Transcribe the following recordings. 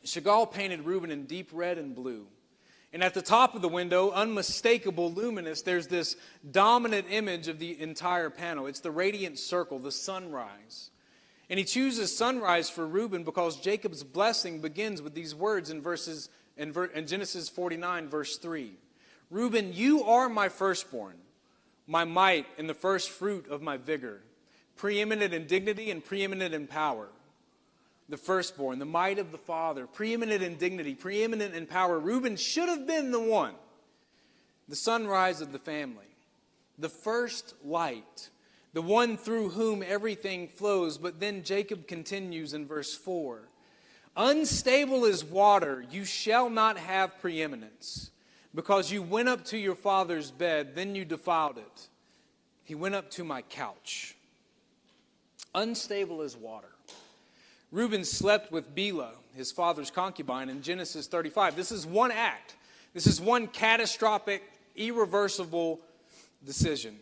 Chagall painted Reuben in deep red and blue. And at the top of the window, unmistakable, luminous, there's this dominant image of the entire panel. It's the radiant circle, the sunrise. And he chooses sunrise for Reuben because Jacob's blessing begins with these words in Genesis 49, verse 3. Reuben, you are my firstborn, my might and the first fruit of my vigor, preeminent in dignity and preeminent in power. The firstborn, the might of the father, preeminent in dignity, preeminent in power. Reuben should have been the one, the sunrise of the family, the first light, the one through whom everything flows. But then Jacob continues in verse 4. Unstable as water, you shall not have preeminence, because you went up to your father's bed, then you defiled it. He went up to my couch. Unstable as water. Reuben slept with Bilhah, his father's concubine, in Genesis 35. This is one act. This is one catastrophic, irreversible decision.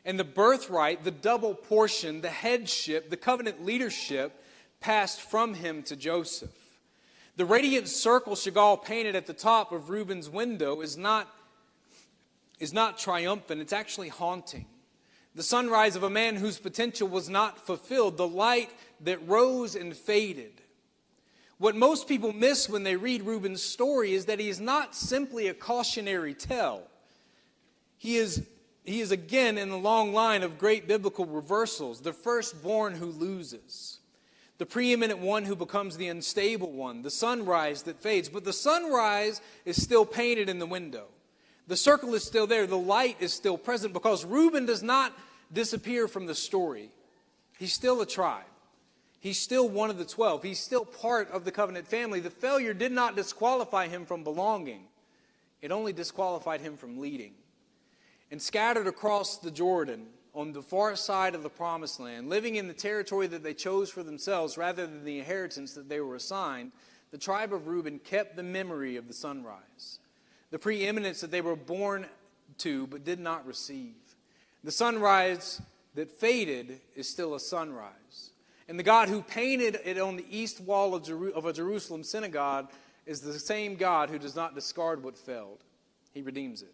And the birthright, the double portion, the headship, the covenant leadership passed from him to Joseph. The radiant circle Chagall painted at the top of Reuben's window is not triumphant. It's actually haunting. The sunrise of a man whose potential was not fulfilled, the light that rose and faded. What most people miss when they read Reuben's story is that he is not simply a cautionary tale. He is again in the long line of great biblical reversals, the firstborn who loses, the preeminent one who becomes the unstable one, the sunrise that fades. But the sunrise is still painted in the window. The circle is still there. The light is still present because Reuben does not disappear from the story. He's still a tribe. He's still one of the 12. He's still part of the covenant family. The failure did not disqualify him from belonging. It only disqualified him from leading. And scattered across the Jordan on the far side of the promised land, living in the territory that they chose for themselves rather than the inheritance that they were assigned, the tribe of Reuben kept the memory of the sunrise, the preeminence that they were born to but did not receive. The sunrise that faded is still a sunrise. And the God who painted it on the east wall of a Jerusalem synagogue is the same God who does not discard what failed. He redeems it.